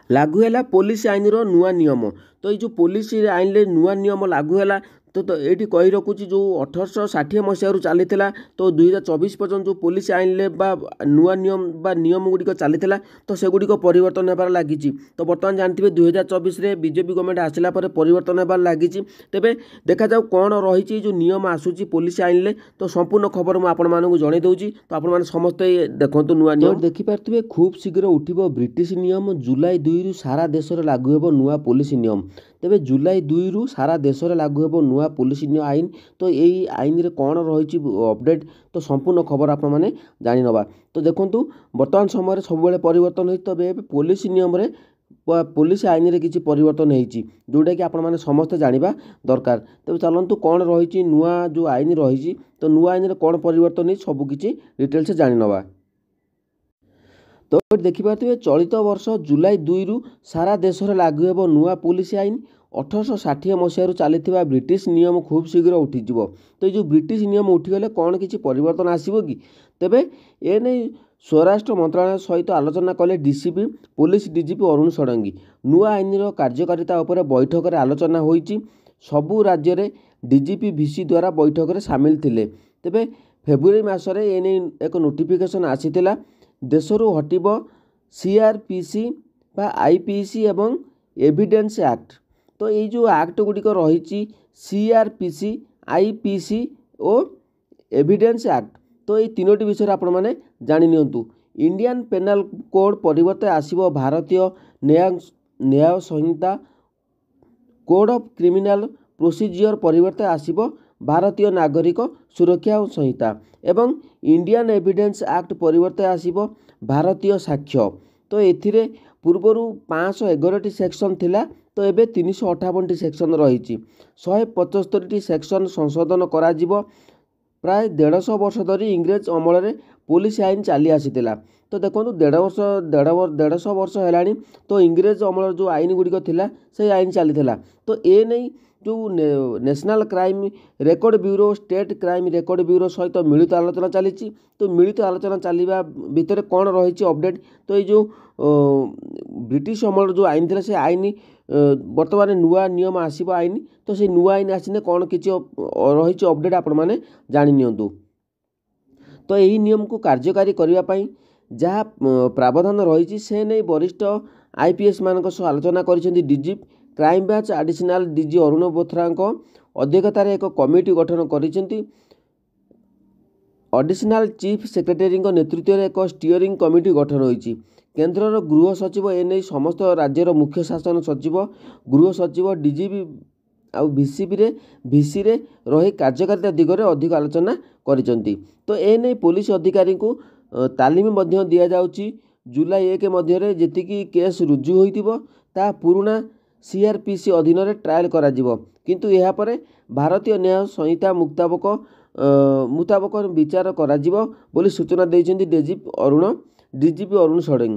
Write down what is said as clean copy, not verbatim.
लागू है पुलिस आईन नुआ नियम। तो ये जो पुलिस आईन ले नुआ नियम लागू है तो ये कही रखुची जो 1860 मसीह चली तो 2024 पर्यंत जो पुलिस आईन ले नुआ नियम नियम गुड़िक चली तो सेगुड़िक परिवर्तन होबार लगी। तो बर्तमान जानते 2024 बीजेपी गवर्नमेंट आसला परिवर्तन होबार लगी। तेबे देखा जाऊ कौन रही जो नियम आसूची पुलिस आईन ले। तो संपूर्ण खबर मुझे आपण मानक जन दूसरी। तो आपण समस्ते देखो नुआ नियम देखिपे खूब शीघ्र उठिबो ब्रिटिश नियम। जुलाई 2 रु सारा देश में लागू हेबो नुआ पुलिस नियम। तेबे जुलाई 2 रु सारा देश में लागू हेबो नुआ पुलिस आईन। तो यही आईन रे कौन रही अपडेट तो संपूर्ण खबर आपण माने जानि नबा। तो देखंतु वर्तमान समय सब बेले परिवर्तन होई। तबे पुलिस नियम रे पुलिस आईन रे किछि परिवर्तन होईछि जोटा कि आपण माने समस्त जानिबा दरकार। तेबे चलंतु कौन रही नुआ जो आईन रही तो नुआ आईन रे कौन परिवर्तन होई सब किछि डिटेल से जानि नबा। तो देखिपे चलित वर्ष जुलाई 2 रु सारा देश में लागू हेबो नुआ पुलिस आईन। 1860 मसीह चली ब्रिटिश नियम खूब शीघ्र उठीजिवो। तो ये ब्रिटिश नियम उठीगले कौन किछि परिवर्तन आसीबो कि तेबे ए नहीं स्वराष्ट्र मंत्रालय सहित आलोचना कले DCP police DGP Arun Shadangi. नुआ आईन कार्यकारिता उपर बैठक में आलोचना होईछि। सबु राज्य में डीजीपी वीसी द्वारा बैठक में सामिल थिले। तेबे फेब्रुआरी मासरे ए नहीं एक नोटिफिकेशन आसीथिला देशरू हटिब सीआरपीसी बा आईपीसी एवं एविडेंस एक्ट। तो ये जो एक्ट गुड़िक रही सीआरपीसी आईपीसी और एविडेंस एक्ट तो ये तीनोटी विषय आपण मैंने जानी नियंतु। इंडियन पेनल कोड परिवर्ते आसीबो भारतीय न्याय संहिता कोड ऑफ क्रिमिनल प्रोसीजियर परिवर्ते आसीबो भारतीय नागरिक सुरक्षा संहिता एवं इंडियन एविडेंस एक्ट परिवर्ते आसीबो भारतीय साक्ष्य। तो एथिरे पूर्वर 511 सेक्शन थिला तो एबे 358 सेक्शन रही 175 सेक्शन संशोधन करा जिवो। प्राय 150 वर्ष धरी इंग्रेज अमल में पुलिस आईन चली आसीथिला। तो देखो 150 वर्ष है तो इंग्रेज अमल जो आईन गुड़िक थिला से आईन चली। तो ए नहीं जो national crime record bureau state crime record bureau सहित मिलित आलोचना चली। तो मिलित आलोचना चलवा भितर कौन रही अपडेट तो ये जो ब्रिटिश अमल जो आईन थी से आईन बर्तमान नुआ नियम आसीबो आईन। तो से नुआ आईन आसने कौन किसी रही अपडेट आपण मैंने जानि नियंतु। तो यही नियम को कार्यकारी करने जहाँ प्रावधान रही से नहीं वरिष्ठ आईपीएस मानक सह आलोचना करिसेंती DG crime branch additional DG Arun Bothra अध्यक्षतार एक कमिटी गठन करिसेंती। एडिशनल चीफ सेक्रेटरी नेतृत्व में एक स्टीयरिंग कमिटी गठन होईछि। केन्द्रर गृह सचिव एने समस्त राज्यर मुख्य शासन सचिव गृह सचिव डीजीपी आउ वीसी रे रही कार्यकारिता दिगरे अधिक आलोचना करिसेंती। तो एने पुलिस अधिकारी को तालीम मध्य दिया जाउछि। जुलाई 1 मध्य जेतिकी केस रुजु होइतिबो ता पुराना सीआरपीसी अधीन रे ट्रायल करा जिवो। किंतु यहा परे भारतीय न्याय संहिता मुताबक विचार करा जिवो बोली सूचना दैछन्ती डीजीपी अरुण षडंगी।